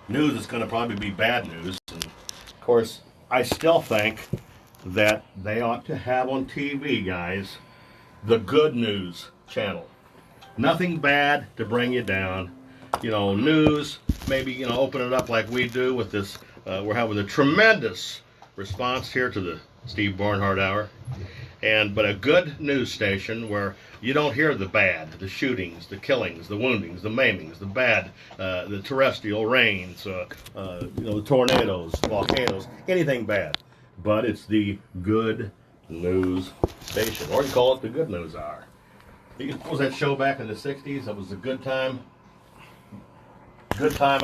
news is going to probably be bad news. And of course, I still think that they ought to have on TV, guys, the good news channel. Nothing bad to bring you down. You know, news, maybe, you know, open it up like we do with this. We're having a tremendous response here to the Steve Barnhart Hour. But a good news station where you don't hear the bad, the shootings, the killings, the woundings, the maimings, the bad, the terrestrial rains, the tornadoes, volcanoes, anything bad. But it's the good news station, or you call it the Good News Hour. What was that show back in the '60s? That was the Good Time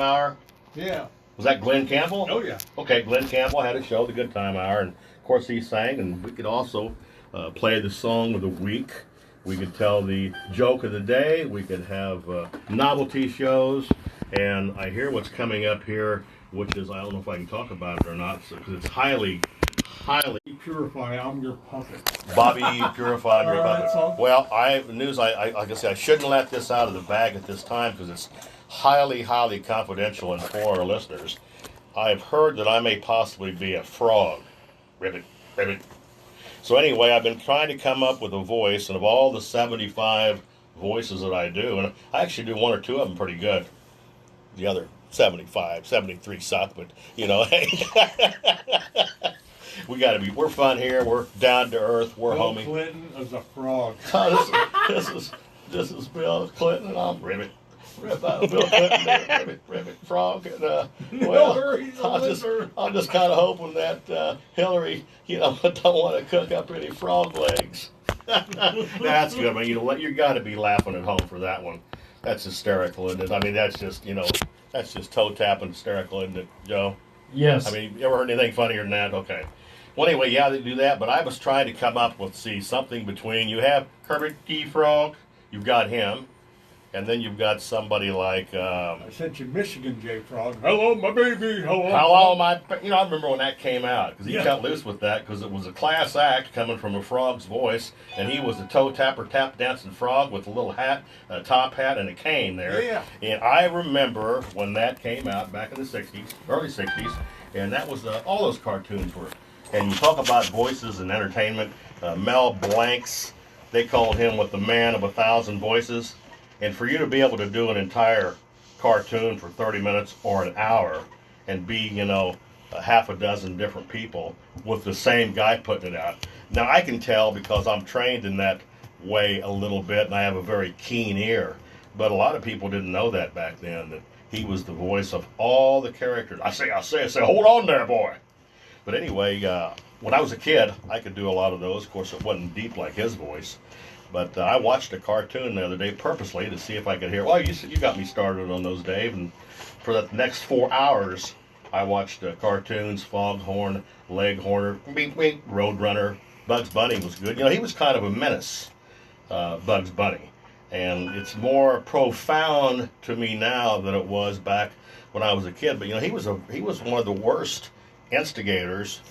Hour. Yeah. Was that Glenn Campbell? Oh yeah. Okay, Glenn Campbell had a show, the Good Time Hour, and of course he sang, and we could also play the song of the week. We could tell the joke of the day. We could have novelty shows, and I hear what's coming up here, which is, I don't know if I can talk about it or not, because it's highly Purify, I'm your puppet. Bobby Purify, I'm your That's all. puppet. Well, like I said, I shouldn't let this out of the bag at this time because it's highly confidential and for our listeners. I've heard that I may possibly be a frog. Ribbit, ribbit. So anyway, I've been trying to come up with a voice, and of all the 75 voices that I do, and I actually do one or two of them pretty good. The other 75, 73 suck, but you know, hey. We're fun here, we're down to earth, we're Bill homie. Clinton is a frog. This is Bill Clinton, and I'm Ribbit. Bill Clinton, Ribbit, frog, and I'm just kind of hoping that Hillary, don't want to cook up any frog legs. That's good, man. You got to be laughing at home for that one. That's hysterical, isn't it? I mean, that's just toe tapping hysterical, isn't it, Joe? Yes. I mean, you ever heard anything funnier than that? Okay. Well, anyway, yeah, they do that, but I was trying to come up with, something between, you have Kermit the Frog, you've got him, and then you've got somebody like... I sent you Michigan J Frog. Hello, my baby. Hello. I remember when that came out, because he got loose with that, because it was a class act coming from a frog's voice, and he was a toe tapper, tap dancing frog with a little hat, a top hat, and a cane there. Yeah. And I remember when that came out back in the 60s, early 60s, and that was, all those cartoons were. And you talk about voices and entertainment, Mel Blanc's, they called him with the man of 1,000 voices. And for you to be able to do an entire cartoon for 30 minutes or an hour and be, a half a dozen different people with the same guy putting it out. Now, I can tell because I'm trained in that way a little bit and I have a very keen ear. But a lot of people didn't know that back then, that he was the voice of all the characters. I say, hold on there, boy. But anyway, when I was a kid, I could do a lot of those. Of course, it wasn't deep like his voice. But I watched a cartoon the other day purposely to see if I could hear. Well, you got me started on those, Dave. And for the next 4 hours, I watched cartoons, Foghorn, Leghorn, Beep Beep, Roadrunner. Bugs Bunny was good. He was kind of a menace, Bugs Bunny. And it's more profound to me now than it was back when I was a kid. But, he was one of the worst instigators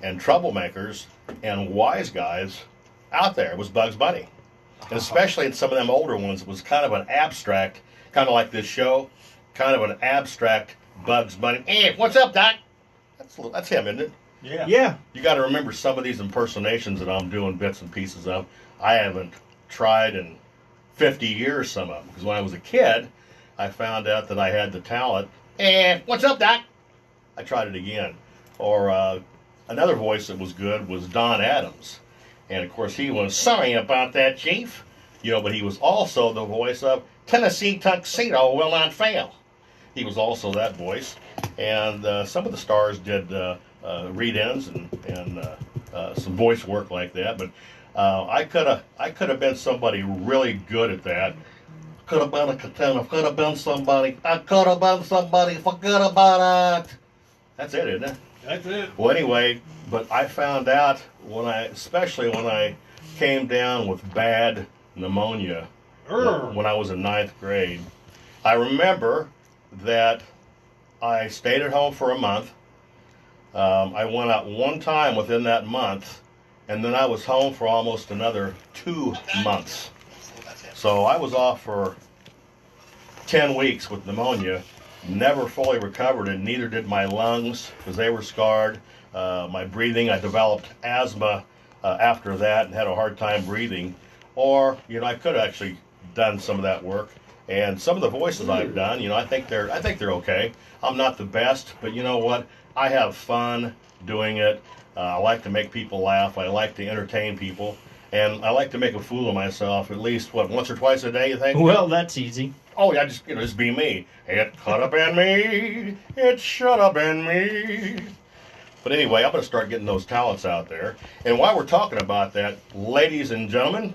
and troublemakers and wise guys out there, was Bugs Bunny. And especially in some of them older ones, it was kind of an abstract, kind of like this show, kind of an abstract Bugs Bunny. Hey, what's up, Doc? That's him, isn't it? Yeah. Yeah. You got to remember some of these impersonations that I'm doing bits and pieces of, I haven't tried in 50 years, some of them. Because when I was a kid, I found out that I had the talent. Hey, what's up, Doc? I tried it again. Or another voice that was good was Don Adams. And, of course, he was, sorry about that, Chief. But he was also the voice of Tennessee Tuxedo Will Not Fail. He was also that voice. And some of the stars did read-ins and some voice work like that. But I could have been somebody really good at that. Could have been a contender. Could have been somebody. I could have been somebody. Forget about it. That's it, isn't it? That's it. Well, anyway, but I found out especially when I came down with bad pneumonia when I was in 9th grade. I remember that I stayed at home for a month. I went out one time within that month, and then I was home for almost another 2 months. So I was off for 10 weeks with pneumonia, never fully recovered, and neither did my lungs because they were scarred. My breathing, I developed asthma after that and had a hard time breathing. Or, I could have actually done some of that work. And some of the voices I've done, I think they're okay. I'm not the best, but you know what? I have fun doing it. I like to make people laugh. I like to entertain people. And I like to make a fool of myself at least, once or twice a day, you think? Well, that's easy. Oh, yeah, just be me. It could have been me. It should have been me. But anyway, I'm going to start getting those talents out there. And while we're talking about that, ladies and gentlemen,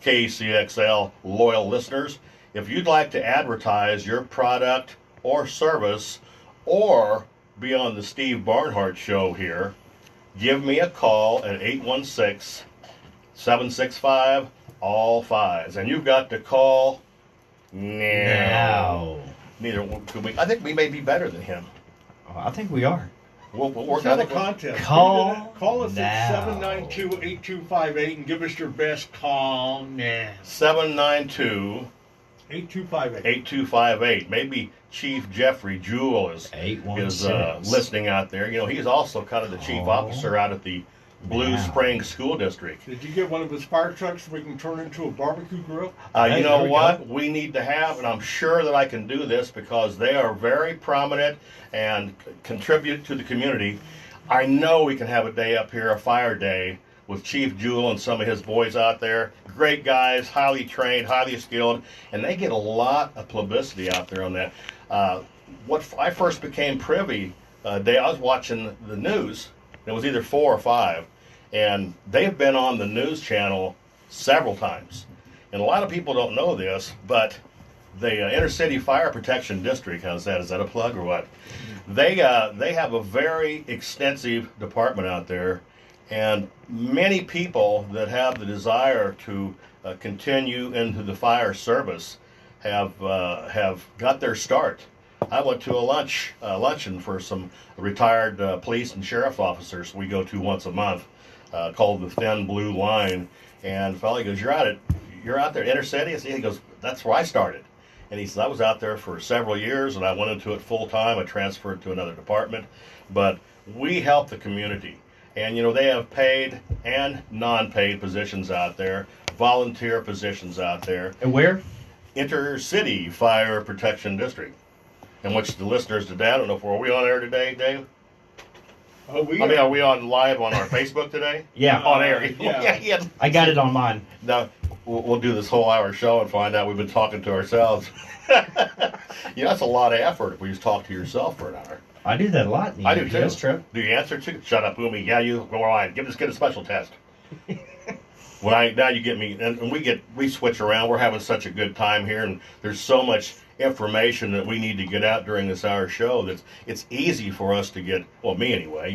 KCXL loyal listeners, if you'd like to advertise your product or service or be on the Steve Barnhart show here, give me a call at 816-765 all fives, and you've got to call now. Neither could we. I think we may be better than him. Oh, I think we are. We'll Let's work have on a it. contest. Call us now. at 792-8258 and give us your best call now. 792 8258. 8258. Maybe Chief Jeffrey Jewell is 816. listening out there. He's also kind of the chief officer out at the Blue Now. Springs School District. Did you get one of his fire trucks so we can turn into a barbecue grill? Hey, You know there we what? We need to have, and I'm sure that I can do this because they are very prominent and contribute to the community. I know we can have a day up here, a fire day, with Chief Jewell and some of his boys out there. Great guys, highly trained, highly skilled, and they get a lot of publicity out there on that. What I first became privy, day I was watching the news. It was either 4 or 5, and they've been on the news channel several times. And a lot of people don't know this, but the Inner City Fire Protection District, how's that? Is that a plug or what? They have a very extensive department out there, and many people that have the desire to continue into the fire service have got their start. I went to a luncheon for some retired police and sheriff officers we go to once a month, called the Thin Blue Line. And the fellow goes, "You're out there Inner City?" He goes, "That's where I started." And he says, "I was out there for several years, and I went into it full time. I transferred to another department, but we help the community." And they have paid and non-paid positions out there, volunteer positions out there. And where? Intercity Fire Protection District, in which the listeners today, I don't know if are we on air today, Dave? Oh, Are we on live on our Facebook today? Yeah. On air. Yeah. Yeah. I got it on mine. Now, we'll do this whole hour show and find out we've been talking to ourselves. That's a lot of effort if we just talk to yourself for an hour. I do that a lot. I do too. That's true. Do you answer to? Shut up, Umi. Yeah, you go on. Give this kid a special test. Now you get me, and we switch around. We're having such a good time here, and there's so much information that we need to get out during this hour show that it's easy for us to get. Well, me anyway.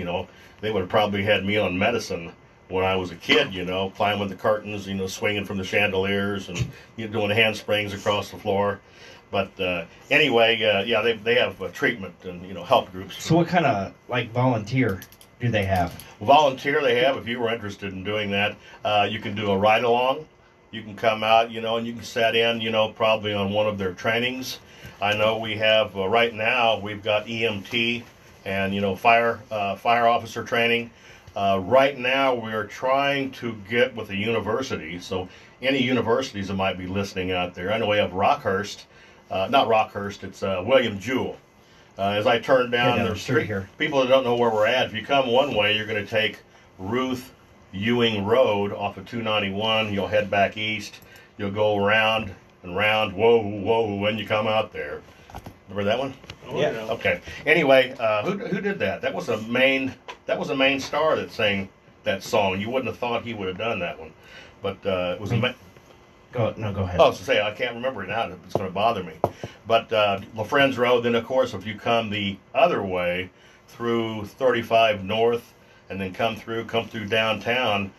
They would have probably had me on medicine when I was a kid. Climbing the curtains, swinging from the chandeliers, and doing handsprings across the floor. But anyway, they have treatment and help groups. So what kind of volunteer do they have? Volunteer they have. If you were interested in doing that, you can do a ride along. You can come out, and you can set in, probably on one of their trainings. I know we have right now. We've got EMT and fire officer training. Right now, we're trying to get with a university. So any universities that might be listening out there. I know we have Rockhurst. Not Rockhurst, it's William Jewell. As I turn down the street here, people that don't know where we're at, if you come one way, you're going to take Ruth Ewing Road off of 291. You'll head back east. You'll go around and round. Whoa, when you come out there. Remember that one? Oh, Yeah. Okay. Anyway, who did that? That was a main star that sang that song. You wouldn't have thought he would have done that one, but it was a. Go ahead. Oh, to say I can't remember it now. It's going to bother me. But La Friends Road. Then, of course, if you come the other way through 35 North, and then come through downtown,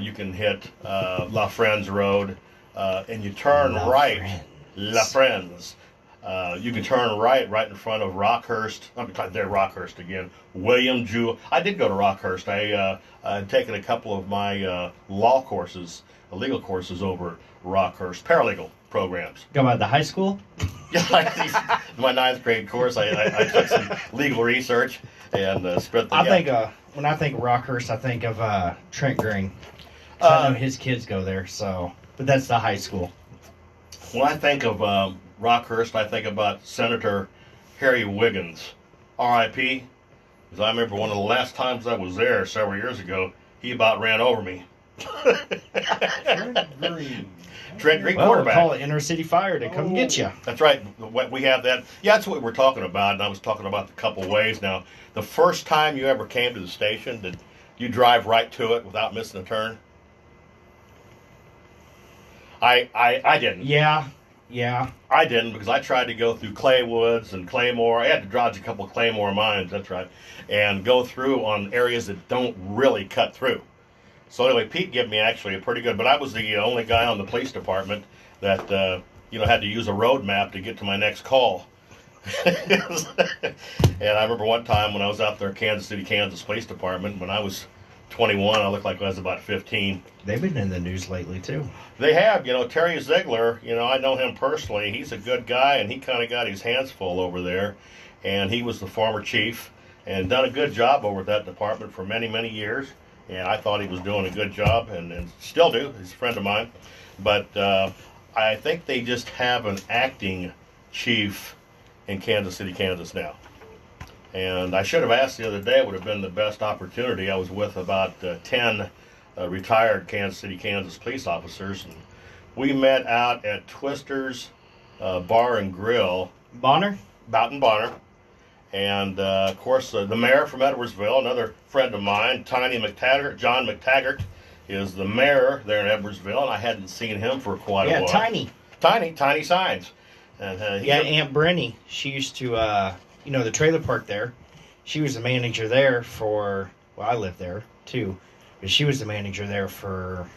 you can hit La Friends Road, and you turn right. La Friends. You can turn right in front of Rockhurst. There, Rockhurst again. William Jewell. I did go to Rockhurst. I had taken a couple of my law courses, legal courses over at Rockhurst. Paralegal. programs. Go by the high school? My ninth grade course, I took some legal research and spent the. When I think of Rockhurst, I think of Trent Green. I know his kids go there, so. But that's the high school. When I think of Rockhurst, I think about Senator Harry Wiggins, R.I.P. Because I remember one of the last times I was there several years ago, he about ran over me. Trent Green. Trent Green Well, quarterback. call it Inner City Fire to come get you. That's right. We have that. Yeah, that's what we're talking about. And I was talking about the couple ways now. The first time you ever came to the station, did you drive right to it without missing a turn? I didn't. Yeah. I didn't because I tried to go through Clay Woods and Claymore. I had to dodge a couple of Claymore mines, that's right, and go through on areas that don't really cut through. So anyway, Pete gave me actually a pretty good, but I was the only guy on the police department that had to use a road map to get to my next call. And I remember one time when I was out there, Kansas City, Kansas Police Department, when I was 21, I looked like I was about 15. They've been in the news lately, too. They have, Terry Ziegler, I know him personally. He's a good guy, and he kind of got his hands full over there. And he was the former chief and done a good job over at that department for many, many years. And I thought he was doing a good job, and still do. He's a friend of mine. But I think they just have an acting chief in Kansas City, Kansas now. And I should have asked the other day. It would have been the best opportunity. I was with about 10 retired Kansas City, Kansas police officers. And we met out at Twister's Bar and Grill. Bonner? Out in Bonner. And, of course, the mayor from Edwardsville, another friend of mine, John McTaggart, is the mayor there in Edwardsville, and I hadn't seen him for quite a while. Tiny signs. And, Aunt Brenny, she used to, the trailer park there. She was the manager there I lived there, too. But she was the manager there for,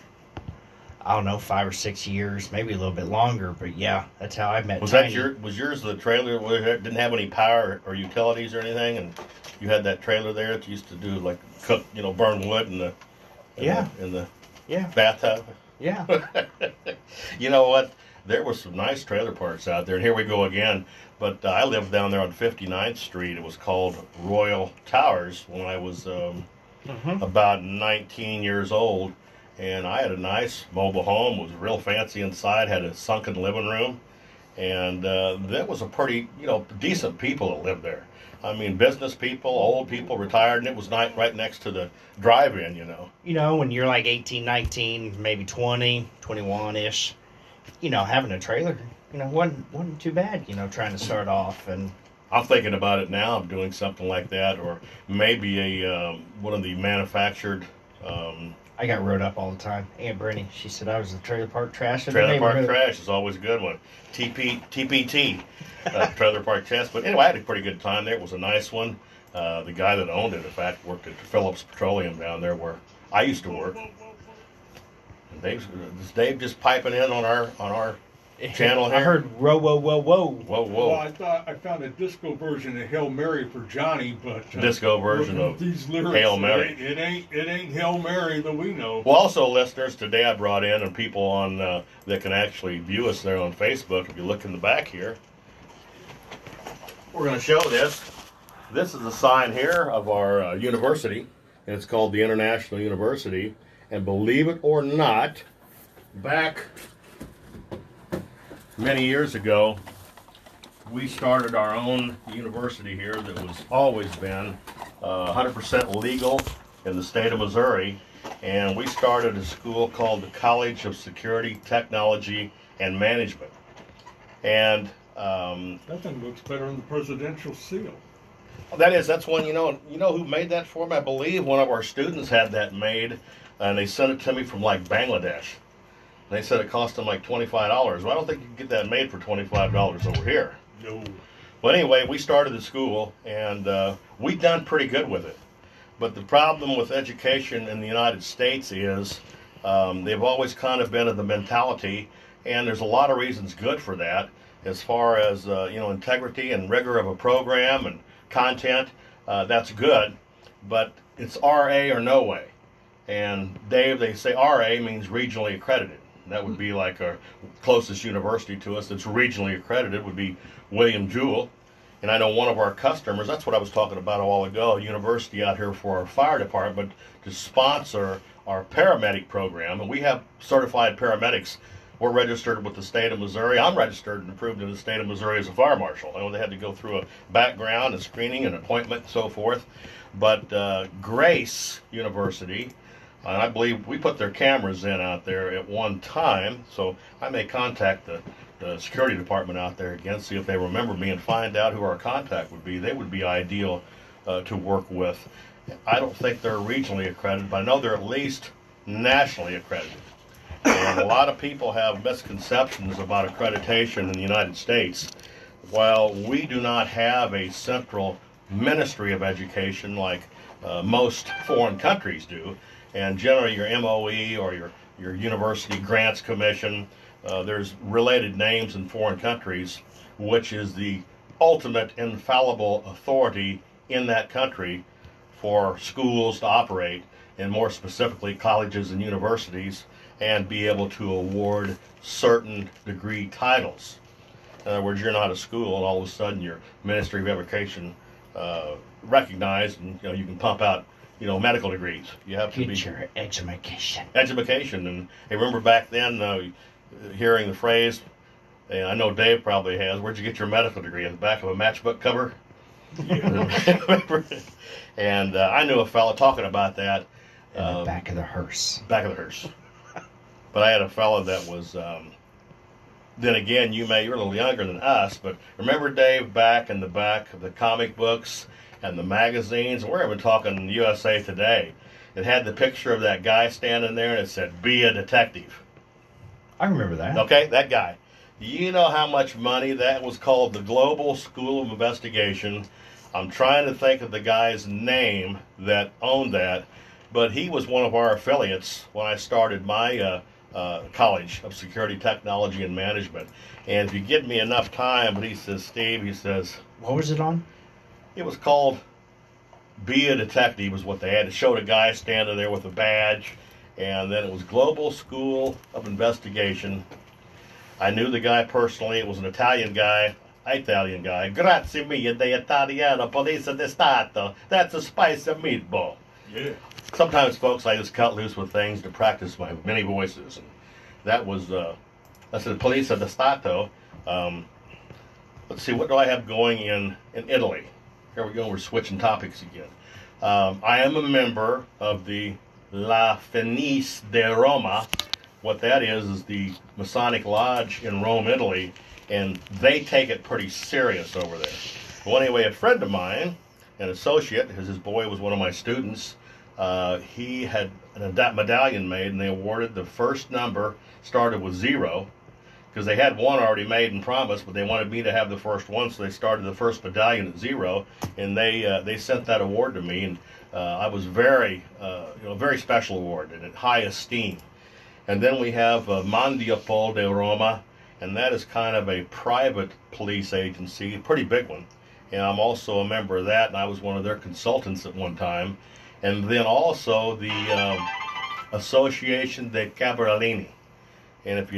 5 or 6 years, maybe a little bit longer. But yeah, that's how I met Tiny. Was yours the trailer where it didn't have any power or utilities or anything, and you had that trailer there that you used to do like cook, burn wood in the bathtub? Yeah. You know what? There were some nice trailer parks out there, and here we go again. But I lived down there on 59th Street. It was called Royal Towers when I was about 19 years old. And I had a nice mobile home. It was real fancy inside, had a sunken living room. And that was a pretty, decent people that lived there. I mean, business people, old people, retired, and it was right next to the drive-in, When you're like 18, 19, maybe 20, 21-ish, having a trailer, wasn't too bad, trying to start off. And I'm thinking about it now. I'm doing something like that, or maybe one of the manufactured. I got rode up all the time. Aunt Brenny, she said I was the trailer park trash. Trailer park trash is always a good one. TPT, trailer park trash. But anyway, I had a pretty good time there. It was a nice one. The guy that owned it, in fact, worked at Phillips Petroleum down there where I used to work. And Dave just piping in on our channel here. I heard whoa. Well, I found a disco version of Hail Mary for Johnny, but disco version of these lyrics, Hail Mary. It ain't Hail Mary that we know. Well, also, listeners, today I brought in and people on that can actually view us there on Facebook. If you look in the back here, we're going to show this. This is a sign here of our university, and it's called the International University. And believe it or not, back many years ago, we started our own university here that was always been 100% legal in the state of Missouri. And we started a school called the College of Security, Technology, and Management. And that thing looks better than the presidential seal. that's one, you know who made that for me? I believe one of our students had that made, and they sent it to me from like Bangladesh. They said it cost them like $25. Well, I don't think you can get that made for $25 over here. No. But anyway, we started the school, and we've done pretty good with it. But the problem with education in the United States is they've always kind of been of the mentality, and there's a lot of reasons good for that, as far as integrity and rigor of a program and content. That's good, but it's RA or no way. And Dave, they say RA means regionally accredited. That would be like our closest university to us that's regionally accredited would be William Jewell. And I know one of our customers, that's what I was talking about a while ago, a university out here for our fire department to sponsor our paramedic program. And we have certified paramedics. We're registered with the state of Missouri. I'm registered and approved in the state of Missouri as a fire marshal. I know they had to go through a background, a screening, an appointment, and so forth. But Grace University, and I believe we put their cameras in out there at one time, so I may contact the security department out there again, see if they remember me and find out who our contact would be. They would be ideal to work with. I don't think they're regionally accredited, but I know they're at least nationally accredited. And a lot of people have misconceptions about accreditation in the United States. While we do not have a central ministry of education like most foreign countries do, and generally your MOE or your University Grants Commission, there's related names in foreign countries, which is the ultimate infallible authority in that country for schools to operate, and more specifically colleges and universities, and be able to award certain degree titles. In other words, you're not a school, and all of a sudden your Ministry of Education recognized, and you can pump out medical degrees. You have to Get your education. Education, and I remember back then hearing the phrase, and I know Dave probably has, where'd you get your medical degree? At the back of a matchbook cover? And I knew a fellow talking about that. In the back of the hearse. Back of the hearse. But I had a fellow that was, then again, you're a little younger than us, but remember, Dave, back in the back of the comic books and the magazines, and we're even talking USA Today, it had the picture of that guy standing there, and it said, "Be a detective." I remember that. Okay, that guy. You know how much money that was called the Global School of Investigation. I'm trying to think of the guy's name that owned that, but he was one of our affiliates when I started my College of Security Technology and Management. And if you give me enough time, but he says, Steve, he says... What was it on? It was called Be a Detective was what they had. It showed a guy standing there with a badge, and then it was Global School of Investigation. I knew the guy personally. It was an Italian guy. Grazie mille di Italiano, Police di Stato. That's a spice of meatball. Yeah. Sometimes, folks, I just cut loose with things to practice my many voices. And that was, that's the Police di Stato. Let's see, what do I have going in Italy? Here we go, we're switching topics again. I am a member of the La Fenice de Roma. What that is the Masonic Lodge in Rome, Italy, and they take it pretty serious over there. Well, anyway, a friend of mine, an associate, because his boy was one of my students, he had a medallion made, and they awarded the first number, started with 0, because they had one already made and promised, but they wanted me to have the first one, so they started the first medallion at 0, and they sent that award to me, and I was very special award and in high esteem. And then we have Mondiapol de Roma, and that is kind of a private police agency, a pretty big one. And I'm also a member of that, and I was one of their consultants at one time. And then also the Association de Cabralini. And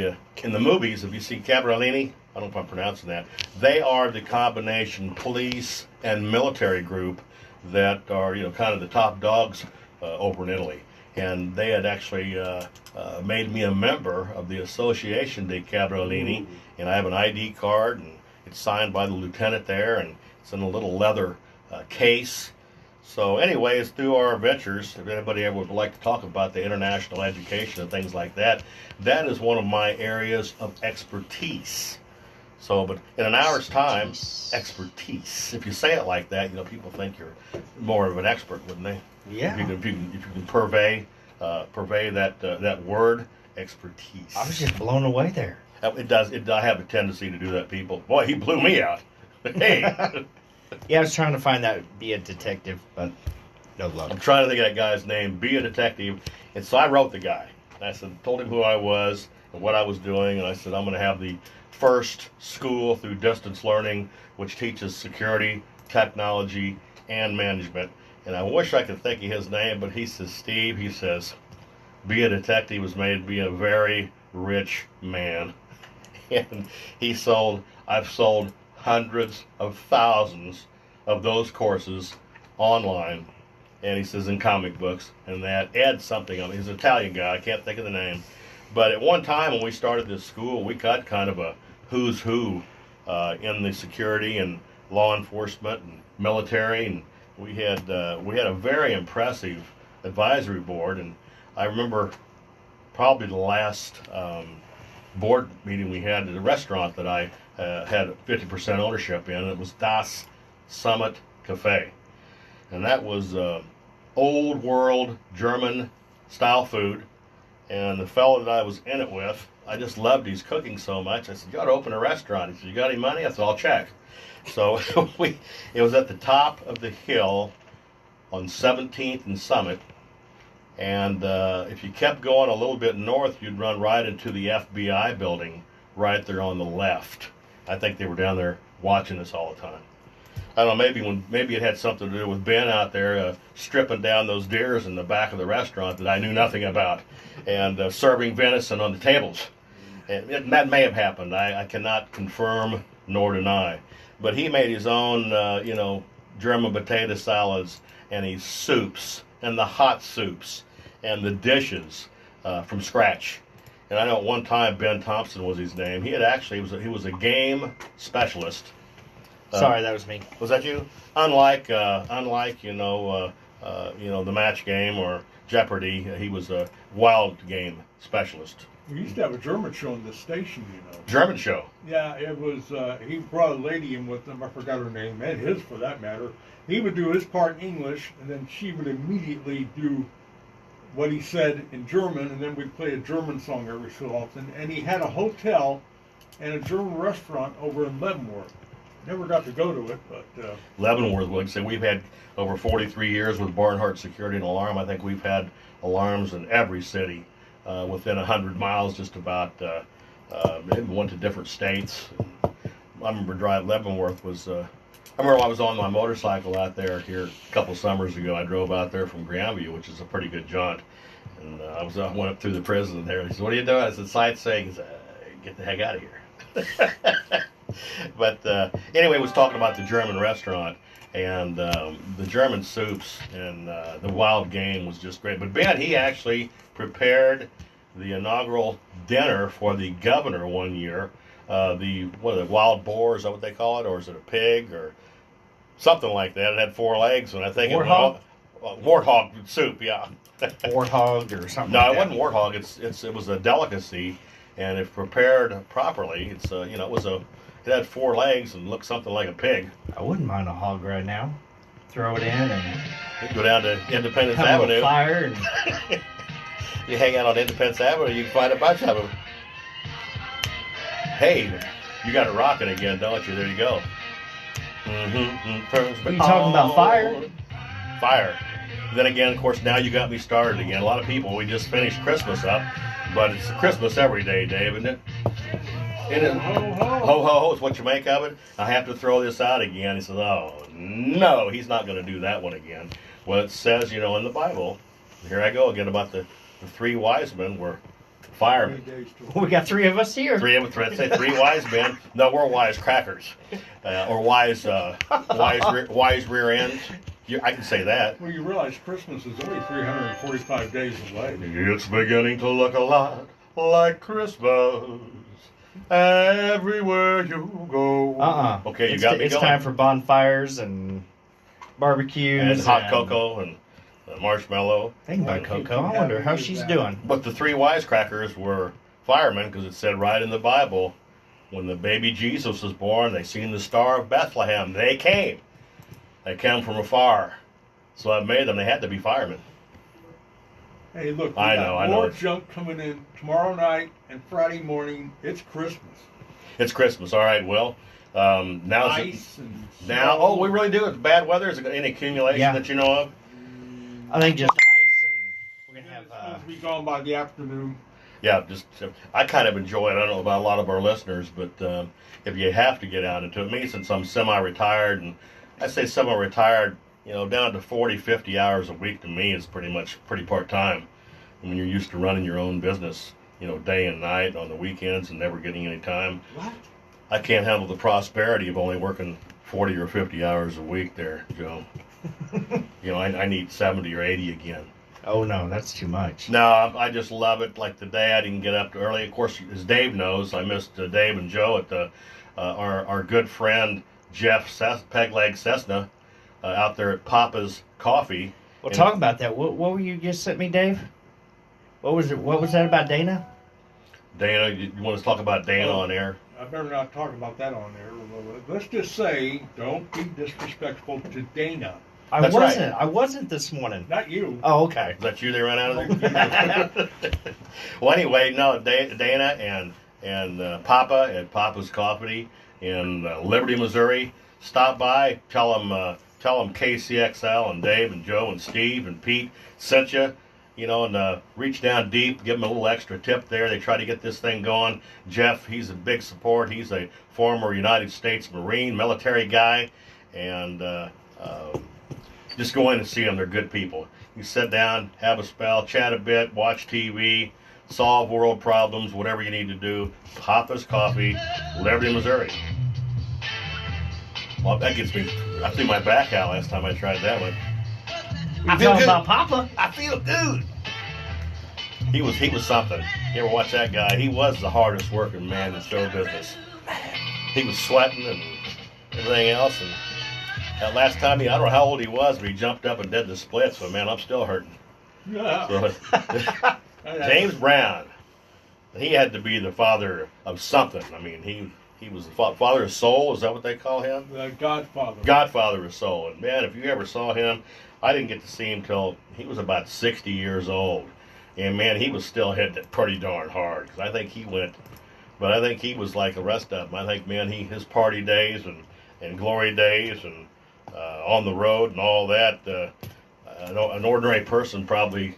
in the movies, if you see Cabralini, I don't know if I'm pronouncing that, they are the combination police and military group that are, kind of the top dogs over in Italy. And they had actually made me a member of the Association de Cabralini, and I have an ID card, and it's signed by the lieutenant there, and it's in a little leather case. So anyways, through our ventures, if anybody ever would like to talk about the international education and things like that, that is one of my areas of expertise. So, but in an hour's time, expertise. If you say it like that, people think you're more of an expert, wouldn't they? Yeah. If you can purvey that word, expertise. I was just blown away there. It does. I have a tendency to do that, people. Boy, he blew me out. Hey. Yeah, I was trying to find that, be a detective, but no luck. I'm trying to think of that guy's name, be a detective. And so I wrote the guy. I told him who I was and what I was doing, and I said, I'm going to have the first school through distance learning, which teaches security, technology, and management. And I wish I could think of his name, but he says, Steve, he says, be a detective was made to be a very, rich man. And I've sold hundreds of thousands of those courses online. And he says in comic books, and that adds something on. He's an Italian guy, I can't think of the name. But at one time when we started this school, we got kind of a who's who in the security and law enforcement and military, and we had a very impressive advisory board. And I remember probably the last board meeting we had at a restaurant that I had 50% ownership in. It was Das Summit Cafe, and that was old world German style food. And the fellow that I was in it with, I just loved his cooking so much. I said, "You ought to open a restaurant." He said, "You got any money?" I said, "I'll check." So it was at the top of the hill on 17th and Summit. And if you kept going a little bit north, you'd run right into the FBI building right there on the left. I think they were down there watching us all the time. I don't know, maybe it had something to do with Ben out there stripping down those deers in the back of the restaurant that I knew nothing about, and serving venison on the tables. And that may have happened. I cannot confirm nor deny. But he made his own, German potato salads and his soups and the hot soups and the dishes from scratch. And I know at one time Ben Thompson was his name. He was a game specialist. Sorry, that was me. Was that you? Unlike the match game or Jeopardy, he was a wild game specialist. We used to have a German show on this station, German show? Yeah, it was, he brought a lady in with him, I forgot her name, and his for that matter. He would do his part in English, and then she would immediately do what he said in German, and then we'd play a German song every so often. And he had a hotel and a German restaurant over in Leavenworth. Never got to go to it, but... Leavenworth, like I say, we've had over 43 years with Barnhart Security and Alarm. I think we've had alarms in every city within 100 miles, just about. Maybe went to different states. I remember Leavenworth was... I remember I was on my motorcycle out there here a couple summers ago. I drove out there from Grandview, which is a pretty good jaunt. And I went up through the prison there. He said, "What are you doing?" I said, "Sightseeing." He said, "Get the heck out of here." But anyway, was talking about the German restaurant and the German soups and the wild game was just great. But Ben, he actually prepared the inaugural dinner for the governor one year. The wild boar, is that what they call it, or is it a pig or something like that? It had 4 legs, and I think warthog? Warthog soup, yeah. Warthog or something. No, like it wasn't warthog. It was a delicacy, and if prepared properly, it had 4 legs and looked something like a pig. I wouldn't mind a hog right now. Throw it in and You go down to Independence have a Avenue. little fire and You hang out on Independence Avenue, you can find a bunch of them. Hey, you got it rocking again, don't you? There you go. Are you talking about fire? Fire. Then again, of course, now you got me started again. A lot of people, we just finished Christmas up, but it's Christmas every day, Dave, isn't it? Ho, ho, ho is what you make of it. I have to throw this out again. He says, "Oh, no, he's not going to do that one again." Well, it says, in the Bible, here I go again about the 3 wise men were firemen. We got 3 of us here. 3 wise men. No, we're wise crackers. Or wise rear ends. I can say that. Well, you realize Christmas is only 345 days away. It's beginning to look a lot like Christmas everywhere you go. Okay, you got me going. It's time for bonfires and barbecues. And hot cocoa and marshmallow. Think about Coco. I wonder how she's doing. But the 3 wisecrackers were firemen because it said right in the Bible, when the baby Jesus was born, they seen the star of Bethlehem. They came. They came from afar. So I made them. They had to be firemen. Hey, look, we I got know. more junk coming in tomorrow night and Friday morning. It's Christmas. It's Christmas. All right, well. Now, Ice and now, oh, we really do. It's bad weather. Is there any accumulation that you know of? I think just ice, and we're gonna It's supposed to be gone by the afternoon. Yeah, I kind of enjoy it. I don't know about a lot of our listeners, but if you have to get out into it, me, since I'm semi-retired, and I say semi-retired, down to 40, 50 hours a week to me is pretty part-time. I mean, you're used to running your own business day and night on the weekends and never getting any time. What? I can't handle the prosperity of only working 40 or 50 hours a week there, Joe. I need 70 or 80 again. Oh no, that's too much. No, I just love it. Like today, I didn't get up early. Of course, as Dave knows, I missed Dave and Joe at the our good friend Jeff Pegleg Cessna out there at Papa's Coffee. Well, talk about that. What were you just sent me, Dave? What was it? What was that about Dana? Dana, you want to talk about Dana on air? I better not talk about that on there. Let's just say, don't be disrespectful to Dana. I That's wasn't. right. I wasn't this morning. Not you. Oh, okay. Is that you they ran out of there? Well, anyway, no, Dana and Papa at Papa's Coffee in Liberty, Missouri. Stop by, tell them KCXL and Dave and Joe and Steve and Pete sent you, and reach down deep, give them a little extra tip there. They try to get this thing going. Jeff, he's a big support. He's a former United States Marine military guy, and just go in and see them. They're good people. You sit down, have a spell, chat a bit, watch TV, solve world problems, whatever you need to do. Papa's Coffee, Liberty, Missouri. Well, that gets me. I threw my back out last time I tried that one. You talking about Papa? I feel good. He was something. You ever watch that guy? He was the hardest working man in show business. He was sweating and everything else. And that last time, I don't know how old he was, but he jumped up and did the splits. So, man, I'm still hurting. Yeah. So, James Brown, he had to be the father of something. I mean, he was the father of soul. Is that what they call him? The Godfather. Godfather of soul. And, man, if you ever saw him, I didn't get to see him till he was about 60 years old. And, man, he was still hitting it pretty darn hard. Because I think he was like the rest of them. I think, man, his party days and glory days and on the road and all that, an ordinary person probably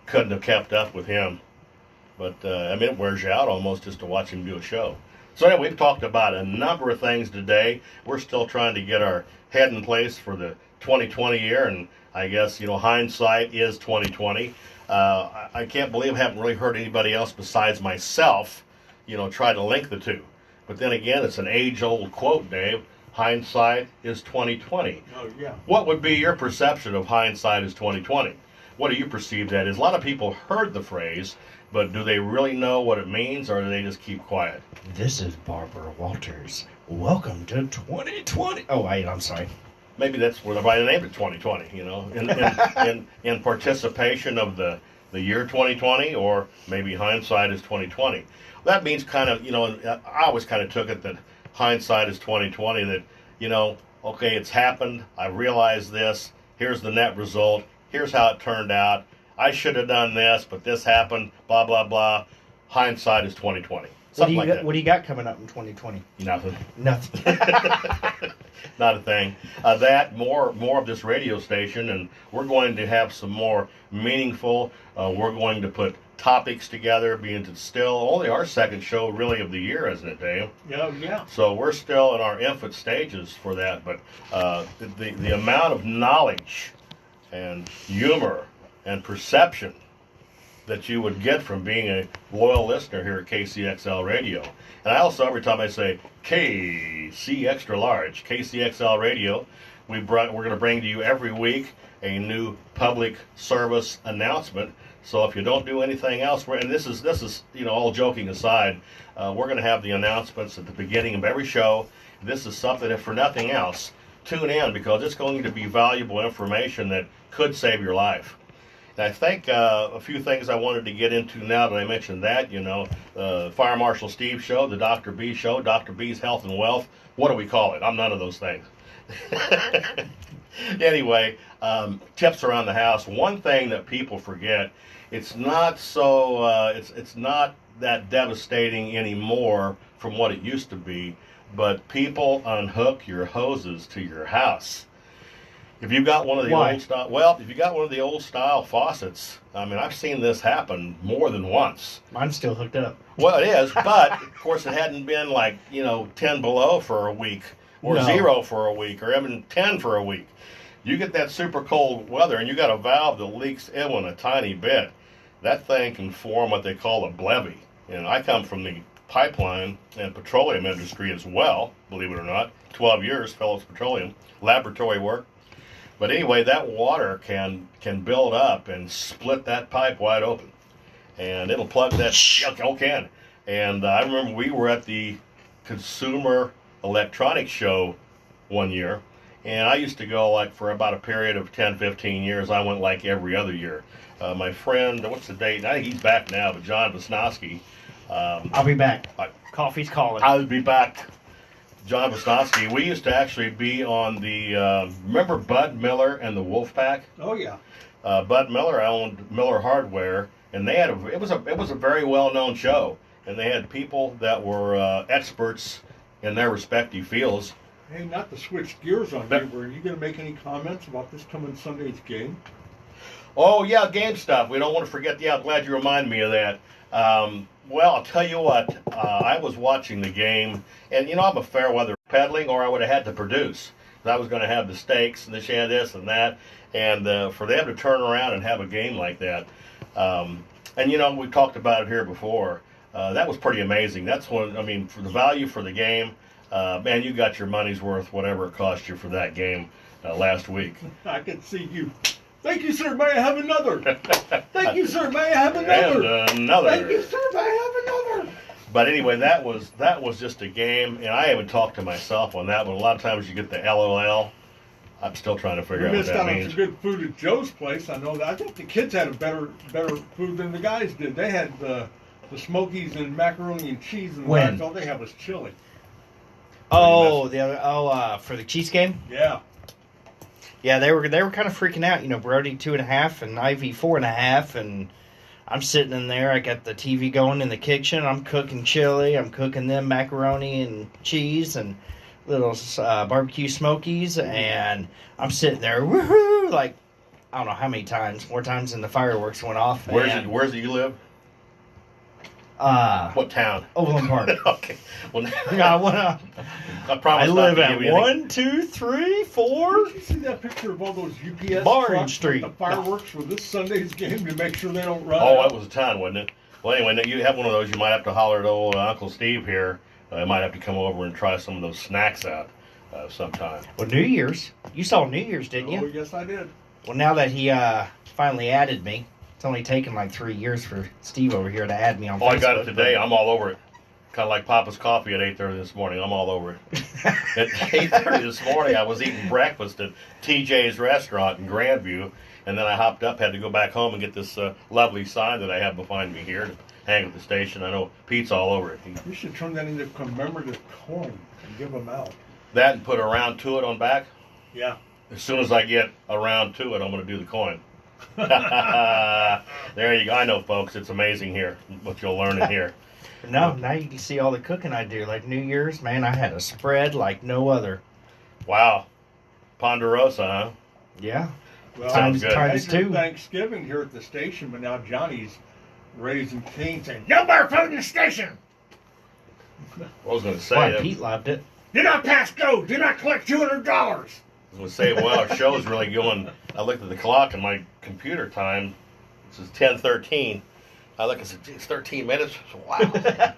couldn't have kept up with him. But, it wears you out almost just to watch him do a show. So anyway, we've talked about a number of things today. We're still trying to get our head in place for the 2020 year, and I guess, hindsight is 2020. I can't believe I haven't really heard anybody else besides myself, try to link the two. But then again, it's an age-old quote, Dave. Hindsight is 2020. Oh, yeah. What would be your perception of hindsight is 2020? What do you perceive that is? A lot of people heard the phrase, but do they really know what it means, or do they just keep quiet? This is Barbara Walters. Welcome to 2020. Oh, wait, I'm sorry. Maybe that's where they named it 2020, in participation of the year 2020, or maybe hindsight is 2020. That means kind of, I always kind of took it that hindsight is 2020, that, okay, it's happened. I realized this. Here's the net result. Here's how it turned out. I should have done this, but this happened, blah, blah, blah. Hindsight is 2020. Something like that. What do you got coming up in 2020? Nothing. Nothing. Not a thing. More of this radio station, and we're going to have some more meaningful. We're going to put topics together, being it's still only our second show really of the year, isn't it, Dave? Yeah. So we're still in our infant stages for that, but the amount of knowledge and humor and perception that you would get from being a loyal listener here at KCXL Radio. And I also, every time I say KC Extra Large, KCXL Radio, we're going to bring to you every week a new public service announcement. So if you don't do anything else, and this is all joking aside, we're going to have the announcements at the beginning of every show. This is something, if for nothing else, tune in, because it's going to be valuable information that could save your life. And I think a few things I wanted to get into now that I mentioned that, Fire Marshal Steve show, the Dr. B show, Dr. B's Health and Wealth. What do we call it? I'm none of those things. Anyway, tips around the house. One thing that people forget, it's not it's not that devastating anymore from what it used to be, but people unhook your hoses to your house. If you've got one of the if you got one of the old style faucets, I've seen this happen more than once. Mine's still hooked up. Well, it is, but of course it hadn't been 10 below for a week, or 0 for a week, or even 10 for a week. You get that super cold weather, and you got a valve that leaks even a tiny bit. that thing can form what they call a blevy. And I come from the pipeline and petroleum industry as well, believe it or not. 12 years, Phillips Petroleum, laboratory work. But anyway, that water can build up and split that pipe wide open. And it'll plug that can. And I remember we were at the Consumer Electronics Show one year, and I used to go like for about a period of 10, 15 years. I went like every other year. My friend, what's the date? I think he's back now, but John Wisnowski. I'll be back. Coffee's calling. I'll be back. John Wisnowski. We used to actually be on the, remember Bud Miller and the Wolfpack? Oh yeah. Bud Miller owned Miller Hardware, and they had it was a very well-known show, and they had people that were experts in their respective fields. Hey, not to switch gears on you, were you going to make any comments about this coming Sunday's game? Oh yeah, game stuff. We don't want to forget. Yeah, I'm glad you reminded me of that. Well, I'll tell you what. I was watching the game, and I'm a fair weather peddling, or I would have had to produce. I was going to have the stakes and this and that, and for them to turn around and have a game like that, and we talked about it here before. That was pretty amazing. That's when for the value for the game, man, you got your money's worth, whatever it cost you for that game last week. I can see you. Thank you, sir. May I have another? Thank you, sir. May I have another? And another. Thank you, sir. May I have another? But anyway, that was just a game, and I haven't talked to myself on that. But a lot of times you get the LOL. I'm still trying to figure out what missed that out on means. some good food at Joe's place. I know that. I think the kids had a better food than the guys did. They had the Smokies and macaroni and cheese, and When? that's all they had was chili. Oh, for the Chiefs game? Yeah. Yeah, they were kind of freaking out. Brody 2.5 and Ivy 4.5, and I'm sitting in there. I got the TV going in the kitchen. I'm cooking chili. I'm cooking them macaroni and cheese and little barbecue smokies, and I'm sitting there, woohoo! Like I don't know how many times, more times than the fireworks went off. Where's it you live? What town? Overland Park. Okay. Well, I promise. I live not to at give you 1, 2, 3, 4. Did you see that picture of all those UPS Barn trucks Street. with the fireworks for this Sunday's game to make sure they don't run Oh, out? that was a ton, wasn't it? Well, anyway, you have one of those. You might have to holler at old Uncle Steve here. You might have to come over and try some of those snacks out sometime. Well, New Year's. You saw New Year's, didn't you? Oh, yes, I did. Well, now that he finally added me, it's only taken like 3 years for Steve over here to add me on Oh, Facebook. I got it today. I'm all over it. Kind of like Papa's coffee at 8:30 this morning. I'm all over it. At 8:30 this morning, I was eating breakfast at TJ's restaurant in Grandview, and then I hopped up, had to go back home and get this lovely sign that I have behind me here to hang at the station. I know Pete's all over it. You should turn that into commemorative coin and give them out. That and put a round to it on back. Yeah. As soon as I get around to it, I'm going to do the coin. There you go. I know, folks. It's amazing here what you'll learn in here. No, now you can see all the cooking I do. Like New Year's, man, I had a spread like no other. Wow. Ponderosa, huh? Yeah. Well, Sounds good. Times had your two. Thanksgiving here at the station, but now Johnny's raising Cain saying, "No more food in the station! I was going to say Why, that. Pete loved it. Do not pass go! Do not collect $200!" I was going to say, well, our show's really going. I looked at the clock and my computer time. This is 10:13. I look and said, "Gee, it's 13 minutes." Wow.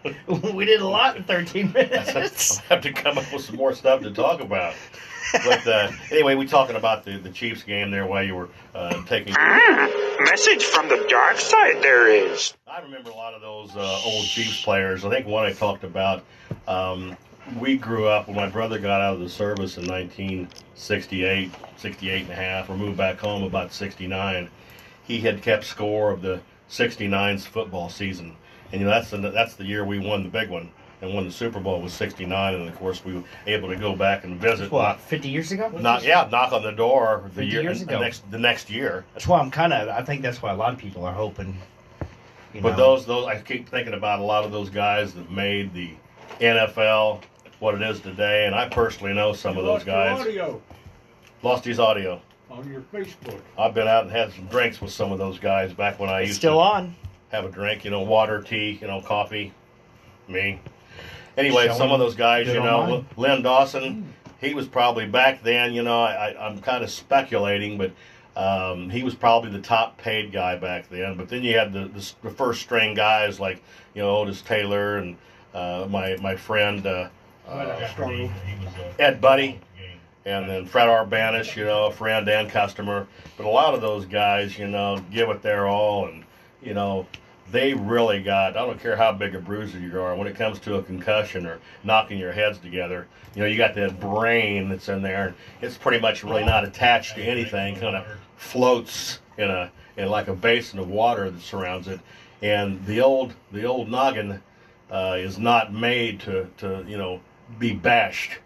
We did a lot in 13 minutes. I'll have to come up with some more stuff to talk about. But anyway, we're talking about the Chiefs game there while you were taking. Message from the dark side there is. I remember a lot of those old Chiefs players. I think one I talked about, we grew up when my brother got out of the service in 1968, 68 and a half, or moved back home about 69. He had kept score of the 69's football season. And that's the year we won the big one and won the Super Bowl was 69. And, of course, we were able to go back and visit. What, 50 years ago? Knock on the door the 50 years ago. The next year. That's why I think that's why a lot of people are hoping. But those I keep thinking about a lot of those guys that made the NFL what it is today, and I personally know some of those guys. Audio Lost his audio. on your Facebook. I've been out and had some drinks with some of those guys back when I It's used still to on. have a drink, water, tea, coffee. Me. Anyway, Showing some of those guys, good online. Lynn Dawson, he was probably back then, I'm kind of speculating, but He was probably the top paid guy back then. But then you had the first string guys like, Otis Taylor and my friend Ed Buddy, and then Fred Arbanish, friend and customer. But a lot of those guys, give it their all, and they really got. I don't care how big a bruiser you are. When it comes to a concussion or knocking your heads together, you got that brain that's in there. It's pretty much really not attached to anything. Kind of floats in like a basin of water that surrounds it. And the old noggin is not made to be bashed.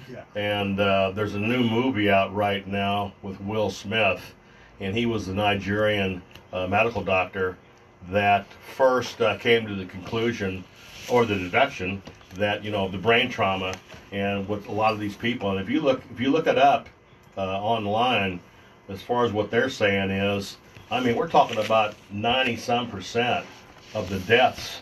Yeah. And there's a new movie out right now with Will Smith, and he was the Nigerian medical doctor that first came to the conclusion or the deduction that the brain trauma and with a lot of these people, and if you look it up online, as far as what they're saying is, I mean, we're talking about 90-some% of the deaths,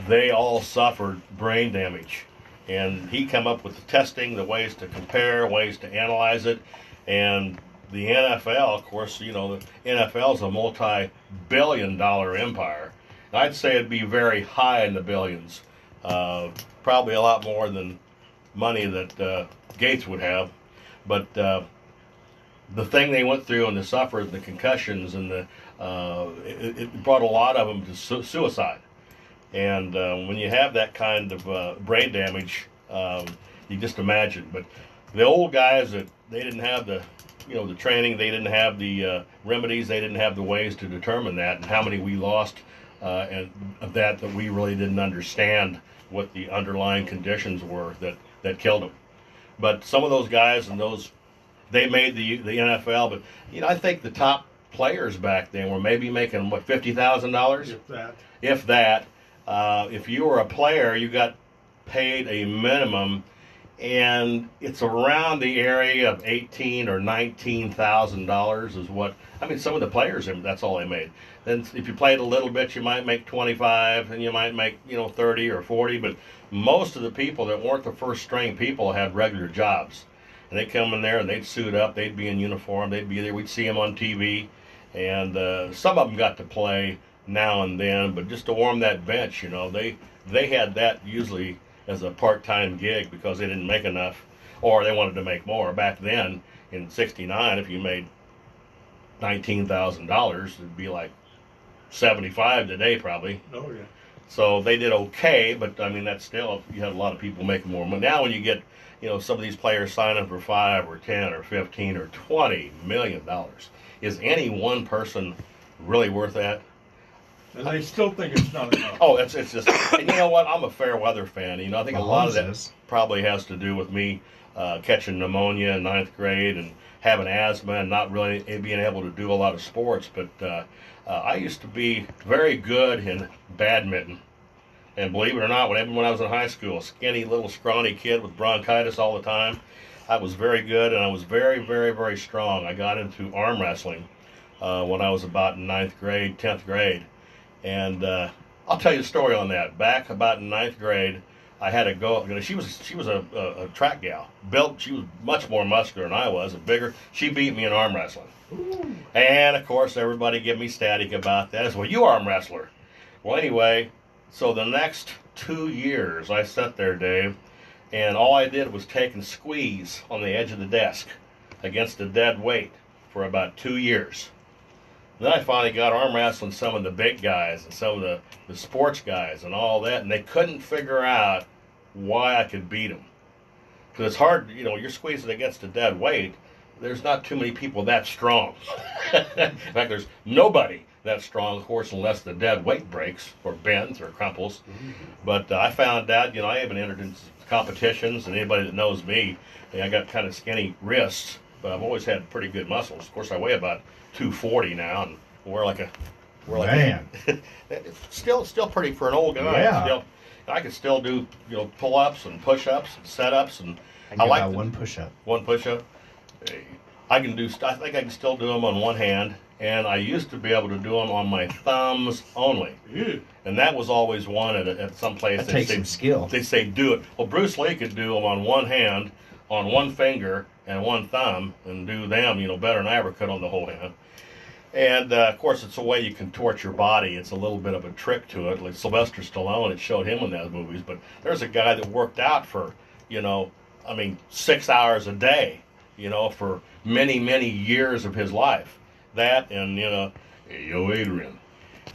they all suffered brain damage. And he come up with the testing, the ways to compare, ways to analyze it, and the NFL, of course, the NFL is a multi-billion-dollar empire. I'd say it'd be very high in the billions, probably a lot more than money that Gates would have. But the thing they went through and the suffered, the concussions, and it brought a lot of them to suicide. And when you have that kind of brain damage, you just imagine. But the old guys that they didn't have the training, they didn't have the remedies, they didn't have the ways to determine that, and how many we lost, and of that we really didn't understand what the underlying conditions were that killed them. But some of those guys and they made the NFL. But I think the top players back then were maybe making $50,000, if that. If you were a player, you got paid a minimum, and it's around the area of $18,000 or $19,000 is what. I mean, some of the players, that's all they made. Then if you played a little bit, you might make 25, and you might make 30 or 40. But most of the people that weren't the first string people had regular jobs, and they'd come in there and they'd suit up, they'd be in uniform, they'd be there. We'd see them on TV, and some of them got to play now and then, but just to warm that bench, they had that usually as a part-time gig because they didn't make enough, or they wanted to make more. Back then, in '69, if you made $19,000, it'd be like 75 today probably. Oh yeah. So they did okay, but I mean that's still, you had a lot of people making more money. Now when you get some of these players signing for $5 or $10 or $15 or $20 million, is any one person really worth that? And they still think it's not enough. Oh, it's just, and you know what? I'm a fair weather fan. I think a lot of that probably has to do with me catching pneumonia in 9th grade and having asthma and not really being able to do a lot of sports. But I used to be very good in badminton. And believe it or not, when I was in high school, a skinny little scrawny kid with bronchitis all the time, I was very good, and I was very, very, very strong. I got into arm wrestling when I was about in 9th grade, 10th grade. And I'll tell you a story on that. Back about in 9th grade, I had to go. She was a track gal. Built. She was much more muscular than I was, and bigger. She beat me in arm wrestling. Ooh. And of course, everybody give me static about that. I said, well, you arm wrestler. Well, anyway, so the next 2 years, I sat there, Dave, and all I did was take and squeeze on the edge of the desk against a dead weight for about 2 years. Then I finally got arm wrestling some of the big guys and some of the sports guys and all that, and they couldn't figure out why I could beat them. Because it's hard, you're squeezing against a dead weight. There's not too many people that strong. In fact, there's nobody that strong, of course, unless the dead weight breaks or bends or crumples. Mm-hmm. But I found out, I haven't entered in competitions, and anybody that knows me, I got kind of skinny wrists, but I've always had pretty good muscles. Of course, I weigh about 240 now, and we're like man. Still pretty for an old guy. Yeah. I can still do pull-ups and push-ups and set-ups, and I like one push-up. One push-up. I think I can still do them on one hand, and I used to be able to do them on my thumbs only. Ew. And that was always one at some place. That takes some skill. They say do it. Well, Bruce Lee could do them on one hand, on one finger, and one thumb and do them, better than I ever could on the whole hand. And of course, it's a way you contort your body. It's a little bit of a trick to it. Like Sylvester Stallone, it showed him in those movies. But there's a guy that worked out for, 6 hours a day, for many, many years of his life. That and, hey, yo, Adrian.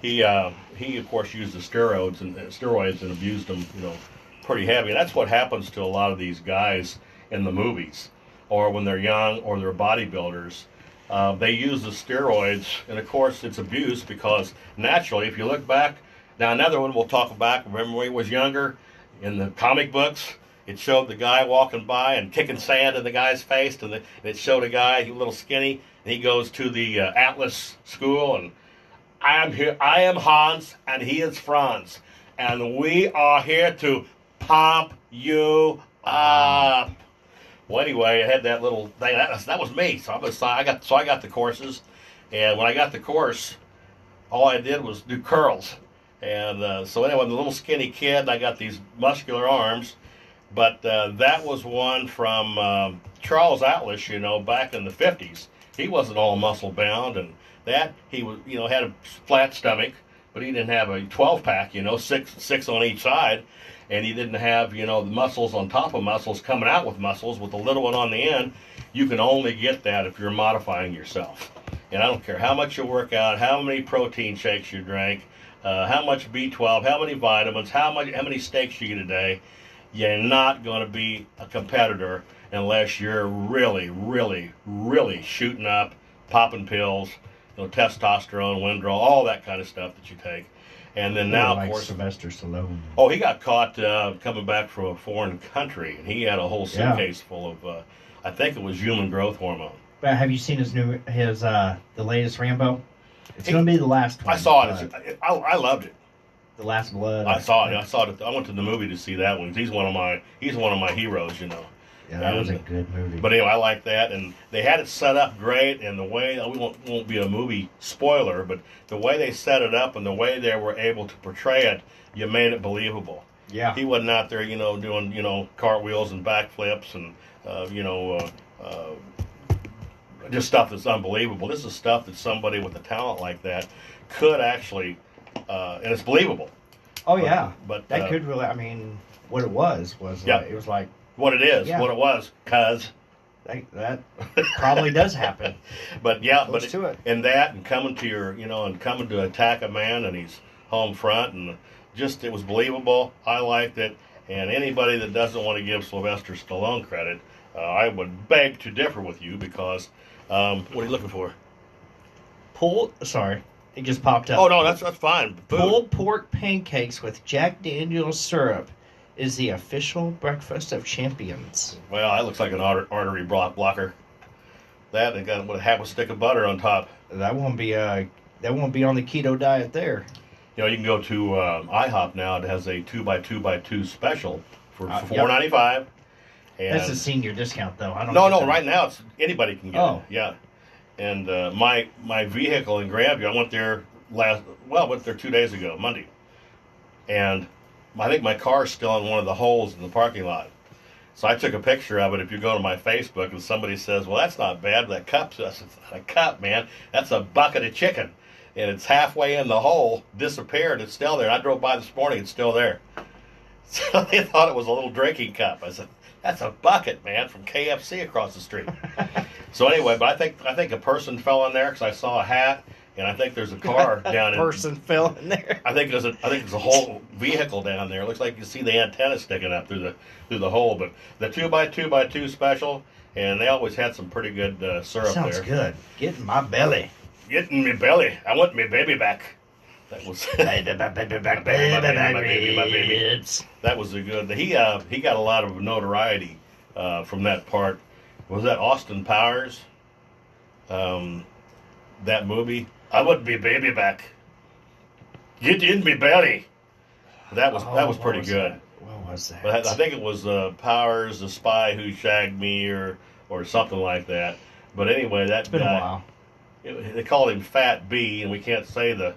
He of course used the steroids and abused them, pretty heavy. And that's what happens to a lot of these guys in the movies, or when they're young, or they're bodybuilders. They use the steroids, and of course it's abuse because naturally, if you look back, now another one we'll talk about. Remember when he was younger, in the comic books, it showed the guy walking by and kicking sand in the guy's face, and it showed a guy, a little skinny, and he goes to the Atlas school, and I am Hans, and he is Franz, and we are here to pump you up. Well, anyway, I had that little thing. That was me. So I got the courses, and when I got the course, all I did was do curls. And so anyway, I'm a little skinny kid. I got these muscular arms, but that was one from Charles Atlas. Back in the 50s, he wasn't all muscle bound, and that he was, had a flat stomach, but he didn't have a 12-pack. Six on each side. And he didn't have, the muscles on top of muscles coming out with muscles with a little one on the end. You can only get that if you're modifying yourself. And I don't care how much you work out, how many protein shakes you drink, how much B12, how many vitamins, how many steaks you eat a day. You're not going to be a competitor unless you're really, really, really shooting up, popping pills, testosterone, Windrol, all that kind of stuff that you take. And then now, of course, Sylvester Stallone. Oh, he got caught coming back from a foreign country, and he had a whole suitcase full of, I think it was human growth hormone. But have you seen the latest Rambo? It's going to be the last one. I saw it. I loved it. The Last Blood. I saw it. I went to the movie to see that one. He's one of my heroes, Yeah, that was a good movie. But anyway, I like that, and they had it set up great, and the way we won't be a movie spoiler, but the way they set it up and the way they were able to portray it, you made it believable. Yeah, he wasn't out there, doing cartwheels and backflips and just stuff that's unbelievable. This is stuff that somebody with a talent like that could actually, and it's believable. Oh yeah, but that could really. I mean, what it was it was like. What it is, what it was, cuz that probably does happen. But yeah, Let's do it. And that, and coming to and coming to attack a man, and he's home front, and just it was believable. I liked it, and anybody that doesn't want to give Sylvester Stallone credit, I would beg to differ with you because what are you looking for? Sorry, it just popped up. Oh no, that's fine. Pulled pork pancakes with Jack Daniel's syrup is the official breakfast of champions. Well, that looks like an artery blocker. That and got a half a stick of butter on top. That won't be on the keto diet there. You can go to IHOP now. It has a 2x2x2 special for $4.95. And that's a senior discount though. I don't. No. Right now, it's anybody can get it. Oh. Yeah. And my vehicle in Grandview, I went there went there 2 days ago, Monday, and I think my car's still in one of the holes in the parking lot. So I took a picture of it. If you go to my Facebook and somebody says, well, that's not bad, that cup's it's not a cup, man. That's a bucket of chicken. And it's halfway in the hole, disappeared. It's still there. I drove by this morning, it's still there. So they thought it was a little drinking cup. I said, that's a bucket, man, from KFC across the street. So anyway, but I think a person fell in there because I saw a hat. And I think there's a car down in. Person fell in there. I think there's a whole vehicle down there. It looks like you see the antenna sticking up through the hole. But the 2x2x2 special, and they always had some pretty good syrup Sounds there. good. Get in my belly. Get in my belly. I want my baby back. That was baby. my baby. That was a good. He got a lot of notoriety from that part. Was that Austin Powers? That movie. I want my baby back. Get in me belly. That was pretty good. What was that? But I think it was Powers, the spy who shagged me, or something like that. But anyway, that it's been guy, a while. They called him Fat B, and we can't say the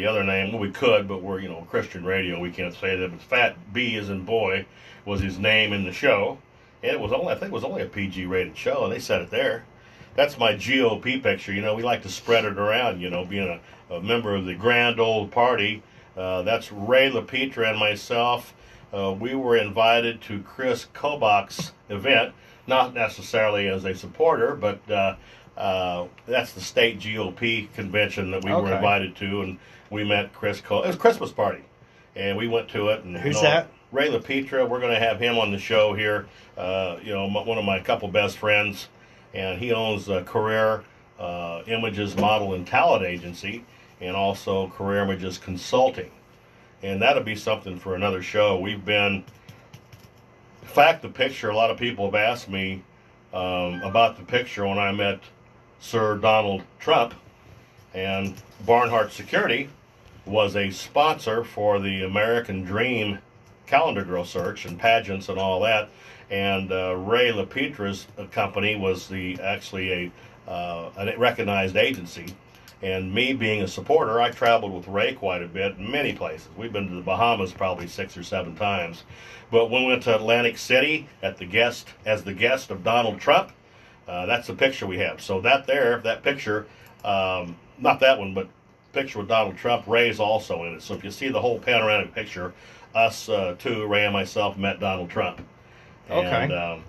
other name. Well, we could, but we're Christian radio. We can't say that. But Fat B, as in boy, was his name in the show, and it was only, I think it was only a PG rated show, and they said it there. That's my GOP picture. You know, we like to spread it around. You know, being a member of the grand old party. That's Ray LaPetra and myself. We were invited to Chris Kobach's event, not necessarily as a supporter, but that's the state GOP convention that we were invited to, and we met Chris. It was a Christmas party, and we went to it. And who's that? Ray LaPetra. We're going to have him on the show here. One of my couple best friends, and he owns a Career Images Model and Talent Agency, and also Career Images Consulting. And that'll be something for another show. We've been, in fact, the picture, a lot of people have asked me about the picture when I met Sir Donald Trump, and Barnhart Security was a sponsor for the American Dream calendar girl search and pageants and all that. And Ray LaPetra's company was actually a recognized agency. And me being a supporter, I traveled with Ray quite a bit, many places. We've been to the Bahamas probably 6 or 7 times. But when we went to Atlantic City as the guest of Donald Trump, that's the picture we have. So that picture, not that one, but picture with Donald Trump, Ray's also in it. So if you see the whole panoramic picture, us two, Ray and myself, met Donald Trump. Okay. And a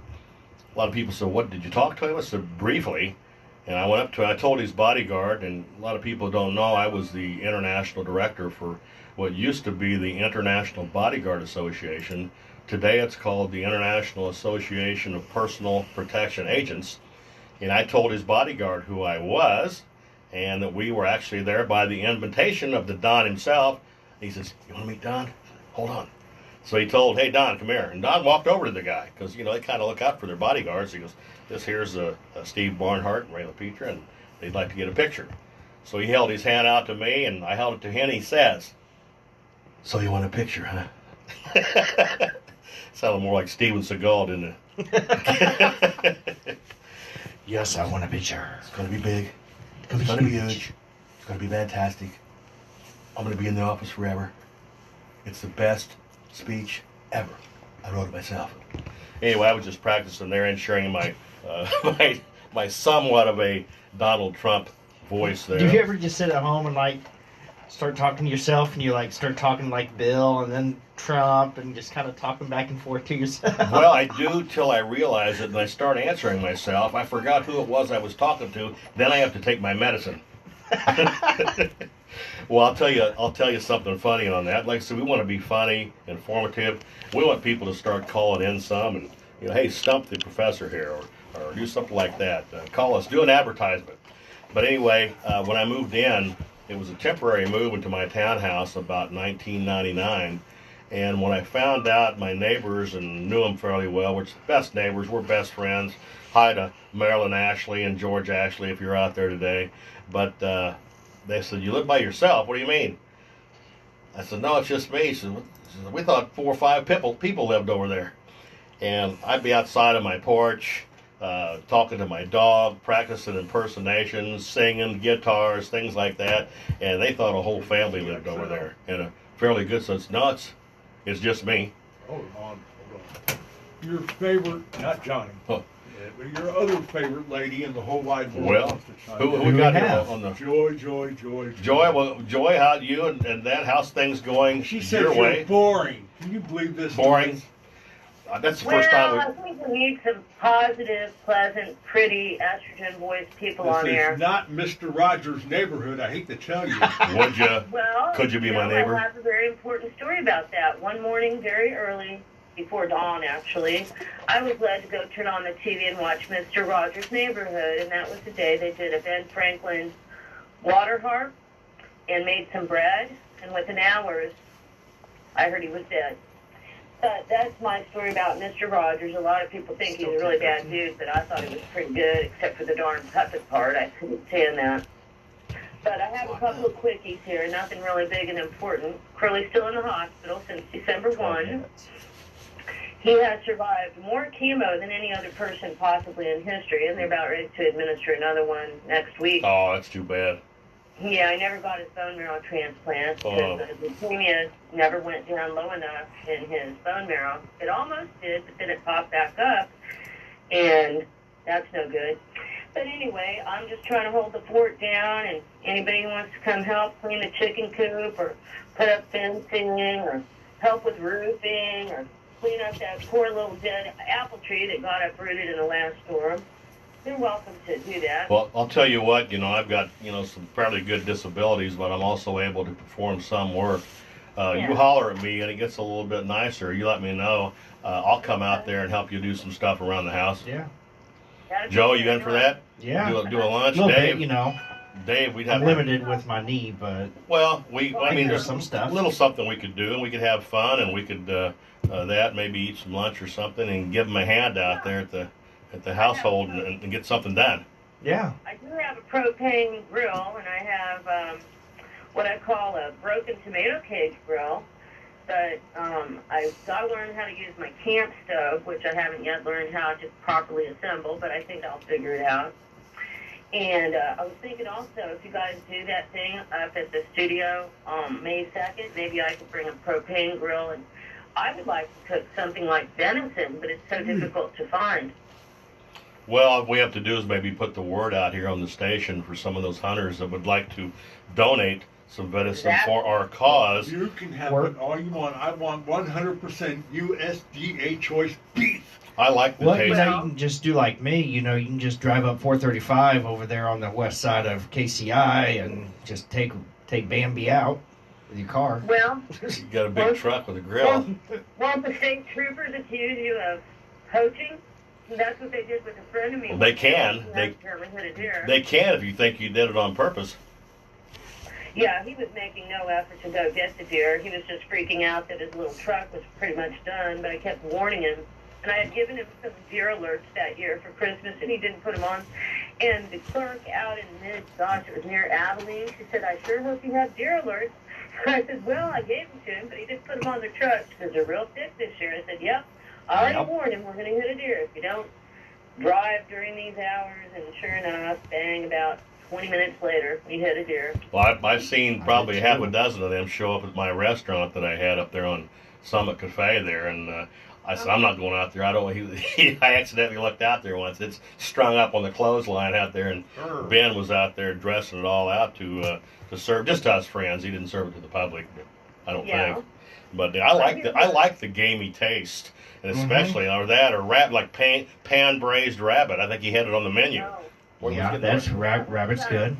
lot of people said, "What did you talk to him?" I said, "Briefly." And I went up to him, I told his bodyguard, and a lot of people don't know, I was the international director for what used to be the International Bodyguard Association. Today it's called the International Association of Personal Protection Agents. And I told his bodyguard who I was, and that we were actually there by the invitation of the Don himself. He says, "You want to meet Don? Hold on." So he told, "Hey, Don, come here." And Don walked over to the guy, because, they kind of look out for their bodyguards. He goes, here's Steve Barnhart and Ray LaPetra, and they'd like to get a picture. So he held his hand out to me, and I held it to him, and he says, "So you want a picture, huh?" Sounded more like Steven Seagal, didn't it? Yes, I want a picture. It's going to be big. It's going to be huge. It's going to be fantastic. I'm going to be in the office forever. It's the best speech ever. I wrote it myself. Anyway, I was just practicing there and sharing my my somewhat of a Donald Trump voice there. Do you ever just sit at home and start talking to yourself, and you start talking like Bill and then Trump and just kind of talking back and forth to yourself? Well, I do till I realize it and I start answering myself. I forgot who it was I was talking to. Then I have to take my medicine. Well, I'll tell you something funny on that. Like I said, we want to be funny, informative. We want people to start calling in some and, hey, stump the professor here, or do something like that. Call us, do an advertisement. But anyway, when I moved in, it was a temporary move into my townhouse about 1999. And when I found out my neighbors, and knew them fairly well, which best neighbors, we're best friends. Hi to Marilyn Ashley and George Ashley if you're out there today. But they said, "You live by yourself? What do you mean?" I said, "No, it's just me." She said, "We thought 4 or 5 people lived over there." And I'd be outside on my porch, talking to my dog, practicing impersonations, singing, guitars, things like that. And they thought a whole family lived over there in a fairly good sense. No, it's just me. Hold on. Your favorite, not Johnny, Huh. but your other favorite lady in the whole wide world. Well, wants to chime who in. we got we here have? on the Joy. Joy, how you and that? How's things going She says your you're way? boring. Can you believe this? Boring. That's the first Well, I time think we need some positive, pleasant, pretty, estrogen-voiced people on This there. is not Mr. Rogers' neighborhood. I hate to tell you. would you? Well, Could you be my know, neighbor? I have a very important story about that. One morning, very early, before dawn actually, I was led to go turn on the TV and watch Mr. Rogers' Neighborhood, and that was the day they did a Ben Franklin water harp and made some bread, and within hours, I heard he was dead. But that's my story about Mr. Rogers. A lot of people think he's a really bad dude, but I thought he was pretty good, except for the darn puppet part. I couldn't stand that. But I have a couple of quickies here, nothing really big and important. Curly's still in the hospital since December 1. He has survived more chemo than any other person possibly in history, and they're about ready to administer another one next week. Oh, that's too bad. Yeah, I never got his bone marrow transplant because the leukemia never went down low enough in his bone marrow. It almost did, but then it popped back up, and that's no good. But anyway, I'm just trying to hold the fort down, and anybody who wants to come help clean the chicken coop or put up fencing or help with roofing or clean up that poor little dead apple tree that got uprooted in the last storm, you're welcome to do that. Well, I'll tell you what, I've got, some fairly good disabilities, but I'm also able to perform some work. You holler at me and it gets a little bit nicer. You let me know. I'll come out there and help you do some stuff around the house. Yeah. Joe, you in for that? Yeah. Do a lunch? A little Dave? bit, Dave, we'd have I'm limited with my knee, but well, there's some stuff. A little something we could do, and we could have fun, and we could maybe eat some lunch or something, and give them a hand out there at the household and get something done. Yeah. I do have a propane grill, and I have what I call a broken tomato cage grill. But I've got to learn how to use my camp stove, which I haven't yet learned how to properly assemble, but I think I'll figure it out. And I was thinking also, if you guys do that thing up at the studio on May 2nd, maybe I could bring a propane grill. And I would like to cook something like venison, but it's so difficult to find. Well, all we have to do is maybe put the word out here on the station for some of those hunters that would like to donate some venison for our cause. You can have it all you want. I want 100% USDA choice beef. I like the taste. You can just do like me. You can just drive up 435 over there on the west side of KCI and just take Bambi out with your car. Well, You got a big truck with a grill. Won't the state troopers accuse you of poaching? That's what they did with a friend of me. Well, they can. They can if you think you did it on purpose. Yeah, he was making no effort to go get the deer. He was just freaking out that his little truck was pretty much done, but I kept warning him. And I had given him some deer alerts that year for Christmas, and he didn't put them on. And the clerk out in it was near Abilene, she said, I sure hope you have deer alerts. I said, well, I gave them to him, but he didn't put them on their trucks because they're real thick this year. I said, yep, I already warned him we're going to hit a deer if you don't drive during these hours. And sure enough, bang, about 20 minutes later, we hit a deer. Well, I've seen probably half a dozen of them show up at my restaurant that I had up there on Summit Cafe there, and I said, I'm not going out there. I don't. I accidentally looked out there once. It's strung up on the clothesline out there, and Ben was out there dressing it all out to serve just to us friends. He didn't serve it to the public, but I don't think. But I like the gamey taste, and especially or rabbit, like pan braised rabbit. I think he had it on the menu. Yeah, that's rabbit's good.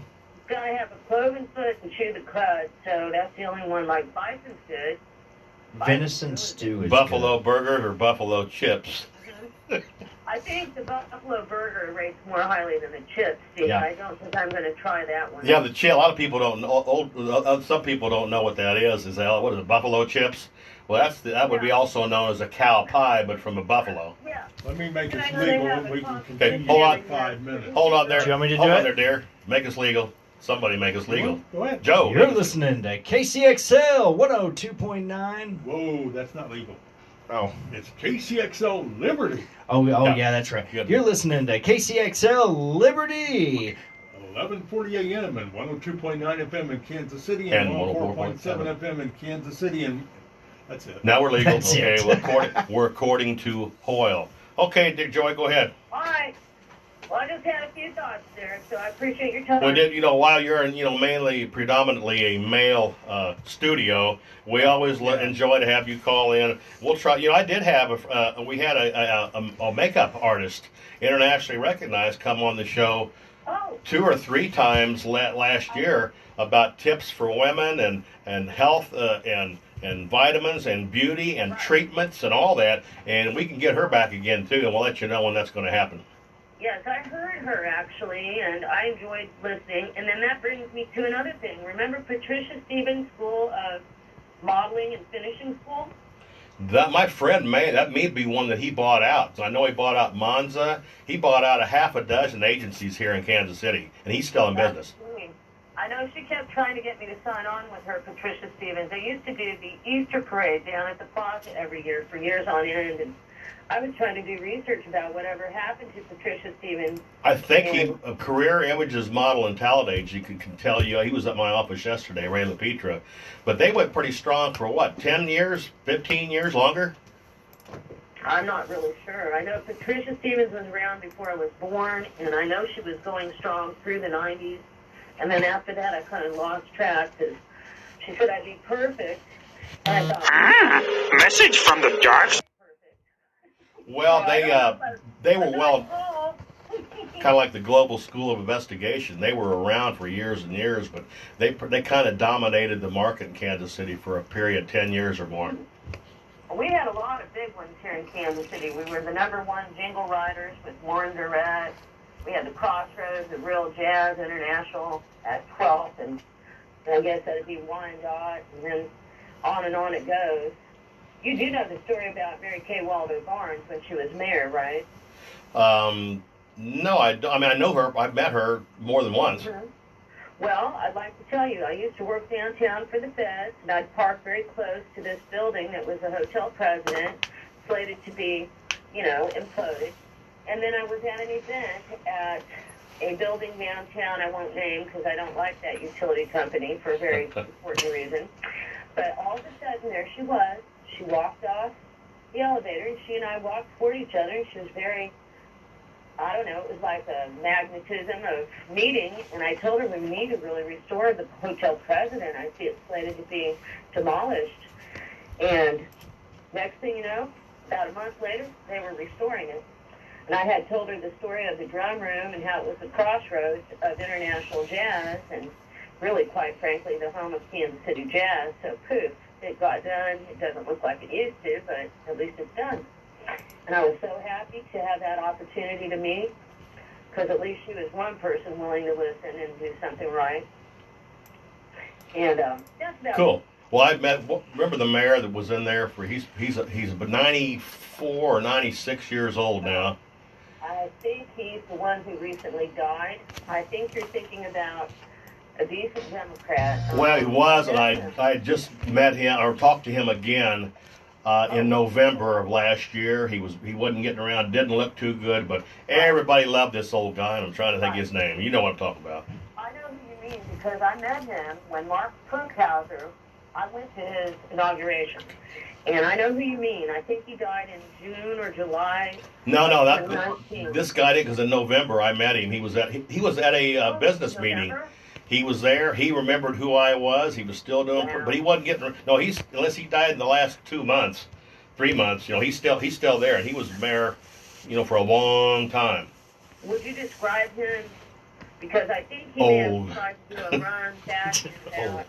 Gotta have a cloven foot and chew the cud, so that's the only one. Like bison's good. Venison stew is buffalo good. burger or buffalo chips. I think the buffalo burger rates more highly than the chips. See, I don't think I'm going to try that one. Yeah, the chip. A lot of people don't know. Some people don't know what that is. What is it? Buffalo chips? Well, that would be also known as a cow pie, but from a buffalo. Yeah. Let me make it legal and we can continue hold on. in 5 minutes. Hold on there. Do you want me to hold do on it? there, dear. Make us legal. Somebody make us legal. Go ahead. Joe. You're listening to KCXL 102.9. Whoa, that's not legal. Oh. It's KCXL Liberty. Oh, yeah, that's right. You're listening to KCXL Liberty. 1140 AM and 102.9 FM in Kansas City and 104.7 FM in Kansas City, and that's it. Now we're legal. That's okay, it. we're according to Hoyle. Okay, Joey, go ahead. All right. Well, I just had a few thoughts there, so I appreciate your time. We did, while you're in, predominantly a male studio, we always enjoy to have you call in. We'll try. I did have we had a makeup artist, internationally recognized, come on the show 2 or 3 times last year about tips for women and health and vitamins and beauty and treatments and all that. And we can get her back again too, and we'll let you know when that's going to happen. Yes, I heard her actually, and I enjoyed listening. And then that brings me to another thing. Remember Patricia Stevens' School of Modeling and Finishing School? My friend that may be one that he bought out. So I know he bought out Monza. He bought out a half a dozen agencies here in Kansas City, and he's still in business. I know she kept trying to get me to sign on with her, Patricia Stevens. They used to do the Easter parade down at the plaza every year for years on end, and I was trying to do research about whatever happened to Patricia Stevens. I think a career images model in Talladage, you can tell you, he was at my office yesterday, Ray LaPetra, but they went pretty strong for what, 10 years, 15 years, longer? I'm not really sure. I know Patricia Stevens was around before I was born, and I know she was going strong through the 90s. And then after that, I kind of lost track because she said I'd be perfect. And I thought, Message from the dark side. Well, they were kind of like the Global School of Investigation. They were around for years and years, but they kind of dominated the market in Kansas City for a period, 10 years or more. We had a lot of big ones here in Kansas City. We were the #1 jingle riders with Warren Durrett. We had the Crossroads, the Real Jazz International at 12th, and I guess that'd be Wyandotte, and then on it goes. You do know the story about Mary Kay Waldo Barnes when she was mayor, right? No, I mean, I know her. I've met her more than once. Mm-hmm. Well, I'd like to tell you, I used to work downtown for the feds, and I'd park very close to this building that was a hotel president, slated to be, imploded. And then I was at an event at a building downtown I won't name because I don't like that utility company for a very important reason. But all of a sudden, there she was. She walked off the elevator, and she and I walked toward each other, and she was very, I don't know, it was like a magnetism of meeting, and I told her we need to really restore the hotel president. I see it slated to be demolished. And next thing you know, about a month later, they were restoring it. And I had told her the story of the drum room and how it was the crossroads of international jazz, and really, quite frankly, the home of Kansas City jazz. So poof, it got done. It doesn't look like it used to, but at least it's done. And I was so happy to have that opportunity to meet, because at least she was one person willing to listen and do something right. And that's about Cool. Well, I remember the mayor that was in there for, he's 94 or 96 years old now. I think he's the one who recently died. I think you're thinking about a decent Democrat. Well, he was, and I just met him or talked to him again in November of last year. He wasn't getting around, didn't look too good, but everybody loved this old guy, and I'm trying to think his name. You know what I'm talking about. I know who you mean because I met him when Mark Funkhauser, I went to his inauguration. And I know who you mean. I think he died in June or July. No, this guy did, because in November I met him. He was at a business meeting. He was there. He remembered who I was. He was still doing, but he wasn't getting. No, unless he died in the last 2 months, 3 months. He's still there, and he was mayor, for a long time. Would you describe him? Because I think he may have tried to do a run back and out.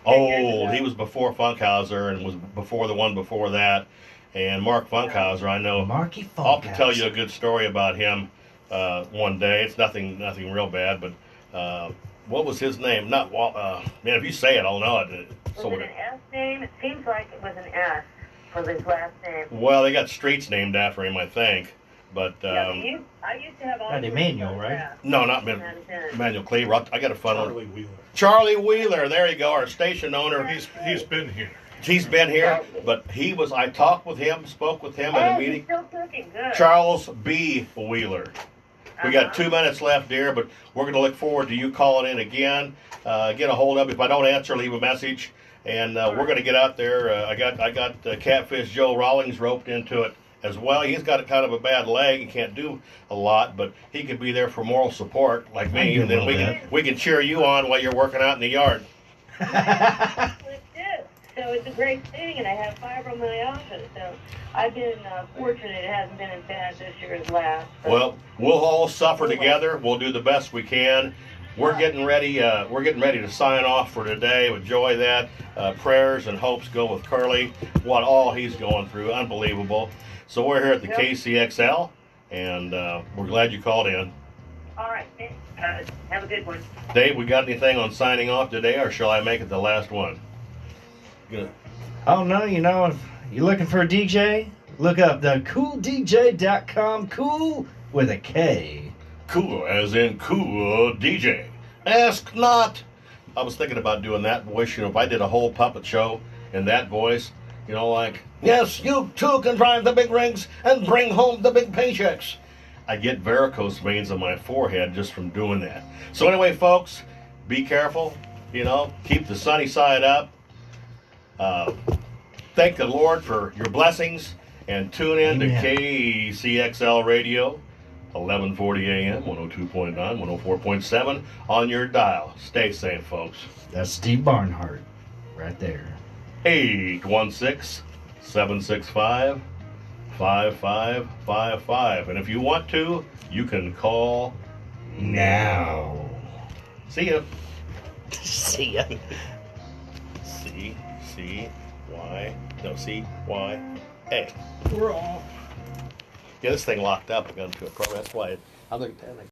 Old. He was before Funkhauser and was before the one before that. And Mark Funkhauser, I know. Marky Funkhauser. I'll have to tell you a good story about him one day. It's nothing real bad, but what was his name? Not man. If you say it, I'll know it. Was it an S name? It seems like it was an S for his last name. Well, they got streets named after him, I think. But I used to have all. Not Emmanuel, right? No, not Emmanuel Cleaver. I got a fun Charlie one. Wheeler. Charlie Wheeler. There you go. Our station owner. He's been here. He's been here, but he was. I talked with him, spoke with him at a meeting. He's still cooking good. Charles B. Wheeler. We got 2 minutes left, dear, but we're going to look forward to you calling in again. Get a hold of me. If I don't answer, leave a message, and we're going to get out there. I got Catfish Joe Rawlings roped into it as well. He's got kind of a bad leg and can't do a lot, but he could be there for moral support like me, and then we can cheer you on while you're working out in the yard. So it's a great thing, and I have fibromyalgia, so I've been fortunate it hasn't been as bad this year as last. Well, we'll all suffer together. We'll do the best we can. We're getting ready. We're getting ready to sign off for today. Enjoy that. Prayers and hopes go with Curly. What all he's going through, unbelievable. So we're here at the KCXL, and we're glad you called in. All right, have a good one. Dave, we got anything on signing off today, or shall I make it the last one? Good. Oh no, if you're looking for a DJ, look up the CoolDJ.com. Cool with a K. Cool, as in cool DJ. Ask not. I was thinking about doing that voice. If I did a whole puppet show in that voice, You know, like, yes, you too can drive the big rigs and bring home the big paychecks. I get varicose veins on my forehead just from doing that. So anyway, folks, be careful. You know, keep the sunny side up. Thank the Lord for your blessings, and tune in Amen. to KCXL Radio, 1140 AM, 102.9, 104.7 on your dial. Stay safe, folks. That's Steve Barnhart right there. 816-765-5555. And if you want to, you can call now. See ya. See ya. C-Y-A. We're off. Yeah, this thing locked up. I got into a program. That's why I looked at it.